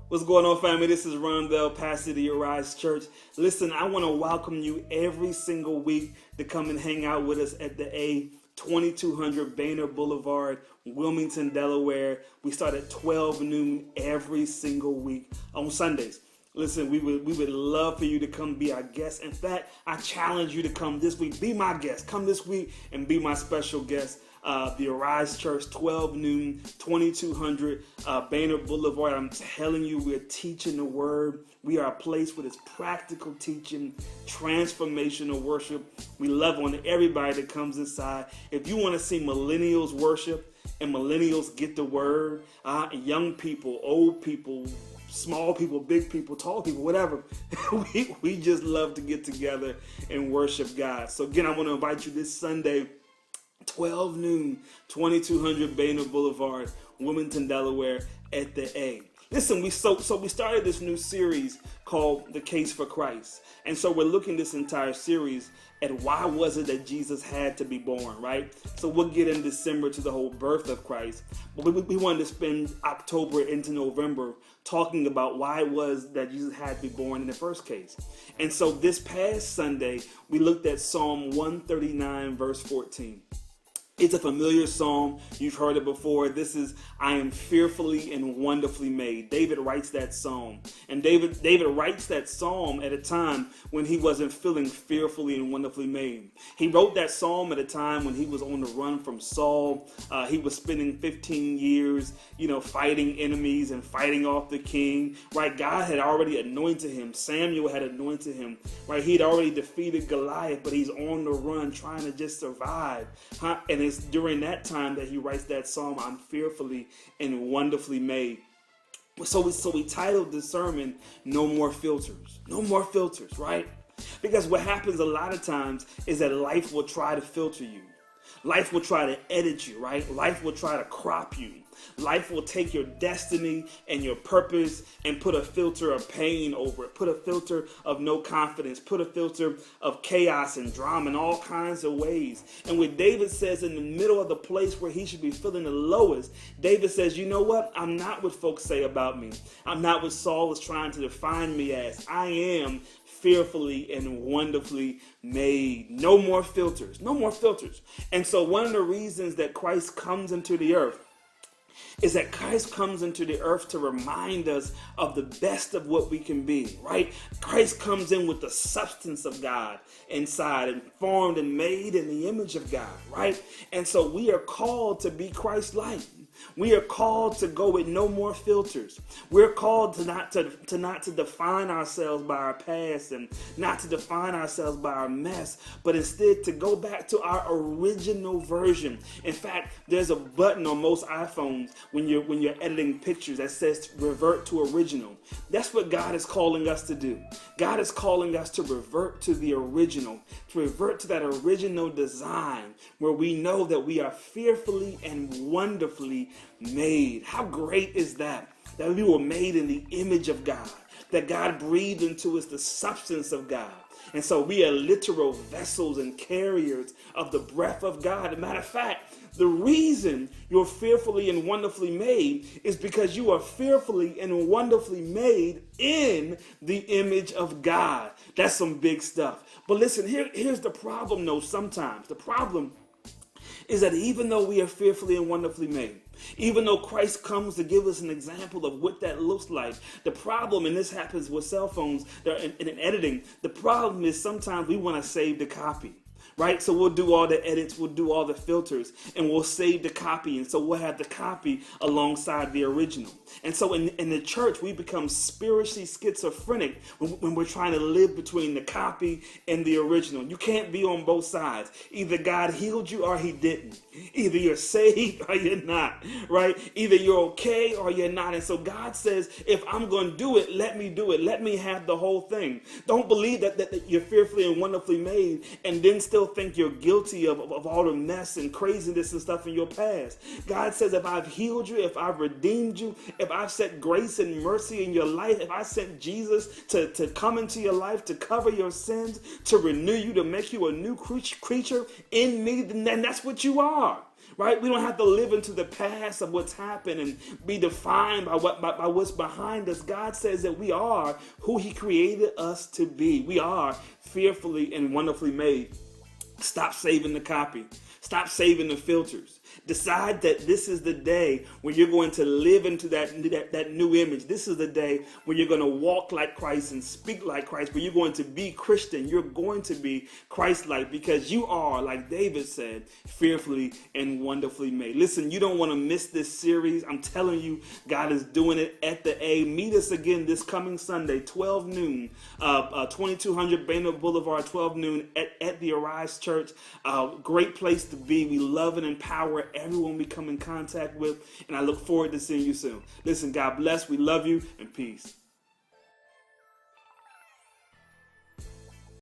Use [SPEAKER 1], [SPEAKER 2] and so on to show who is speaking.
[SPEAKER 1] What's going on, family? This is Rondell, pastor of the Arise Church. Listen, I want to welcome you every single week to come and hang out with us at the A 2200 Boehner Boulevard, Wilmington, Delaware. We start at 12 noon every single week on Sundays. Listen, we would love for you to come be our guest. In fact, I challenge you to come this week. Be my guest. Come this week and be my special guest. The Arise Church, 12 noon, 2200 Boehner Boulevard. I'm telling you, we're teaching the word. We are a place where it's practical teaching, transformational worship. We love on everybody that comes inside. If you want to see millennials worship and millennials get the word, young people, old people, small people, big people, tall people, whatever. we just love to get together and worship God. So again, I want to invite you this Sunday, 12 noon, 2200 Boehner Boulevard, Wilmington, Delaware, at the A. Listen, we started this new series called The Case for Christ. And so we're looking this entire series at why was it that Jesus had to be born, right? So we'll get in December to the whole birth of Christ. But we wanted to spend October into November talking about why it was that Jesus had to be born in the first case. And so this past Sunday, we looked at Psalm 139, verse 14. It's a familiar psalm. You've heard it before. This is, I am fearfully and wonderfully made. David writes that psalm. And David writes that psalm at a time when he wasn't feeling fearfully and wonderfully made. He wrote that psalm at a time when he was on the run from Saul. He was spending 15 years, fighting enemies and fighting off the king, right? God had already anointed him. Samuel had anointed him, right? He'd already defeated Goliath, but he's on the run trying to just survive, And it's during that time that he writes that psalm, I'm fearfully and wonderfully made. So we titled the sermon, No More Filters. No more filters, right? Because what happens a lot of times is that life will try to filter you. Life will try to edit you, right? Life will try to crop you. Life will take your destiny and your purpose and put a filter of pain over it. Put a filter of no confidence. Put a filter of chaos and drama in all kinds of ways. And when David says in the middle of the place where he should be feeling the lowest, David says, you know what? I'm not what folks say about me. I'm not what Saul is trying to define me as. I am fearfully and wonderfully made. No more filters. No more filters. And so one of the reasons that Christ comes into the earth is that Christ comes into the earth to remind us of the best of what we can be, right? Christ comes in with the substance of God inside and formed and made in the image of God, right? And so we are called to be Christ-like. We are called to go with no more filters. We're called to not to define ourselves by our past and not to define ourselves by our mess, but instead to go back to our original version. In fact, there's a button on most iPhones when you're editing pictures that says revert to original. That's what God is calling us to do. God is calling us to revert to the original, to revert to that original design where we know that we are fearfully and wonderfully made. How great is that? That we were made in the image of God, that God breathed into us the substance of God. And so we are literal vessels and carriers of the breath of God. As a matter of fact, the reason you're fearfully and wonderfully made is because you are fearfully and wonderfully made in the image of God. That's some big stuff. But listen, here's the problem though sometimes. The problem is that even though we are fearfully and wonderfully made, even though Christ comes to give us an example of what that looks like, the problem, and this happens with cell phones in editing, the problem is sometimes we want to save the copy. Right? So we'll do all the edits, we'll do all the filters, and we'll save the copy. And so we'll have the copy alongside the original. And so in the church, we become spiritually schizophrenic when we're trying to live between the copy and the original. You can't be on both sides. Either God healed you or he didn't. Either you're saved or you're not, right? Either you're okay or you're not. And so God says, if I'm going to do it, let me do it. Let me have the whole thing. Don't believe that you're fearfully and wonderfully made and then still think you're guilty of all the mess and craziness and stuff in your past. God says, if I've healed you, if I've redeemed you, if I've set grace and mercy in your life, if I sent Jesus to come into your life, to cover your sins, to renew you, to make you a new creature in me, then that's what you are. right? We don't have to live into the past of what's happened and be defined by what's behind us. God says that we are who he created us to be. We are fearfully and wonderfully made. Stop saving the copy. Stop saving the filters. Decide that this is the day when you're going to live into that new image. This is the day when you're going to walk like Christ and speak like Christ, where you're going to be Christian. You're going to be Christ-like because you are, like David said, fearfully and wonderfully made. Listen, you don't want to miss this series. I'm telling you, God is doing it at the A. Meet us again this coming Sunday, 12 noon, 2200 Boehner Boulevard, 12 noon at the Arise Church. Great place to be. We love and empower everyone we come in contact with, and I look forward to seeing you soon. Listen, God bless. We love you, and peace.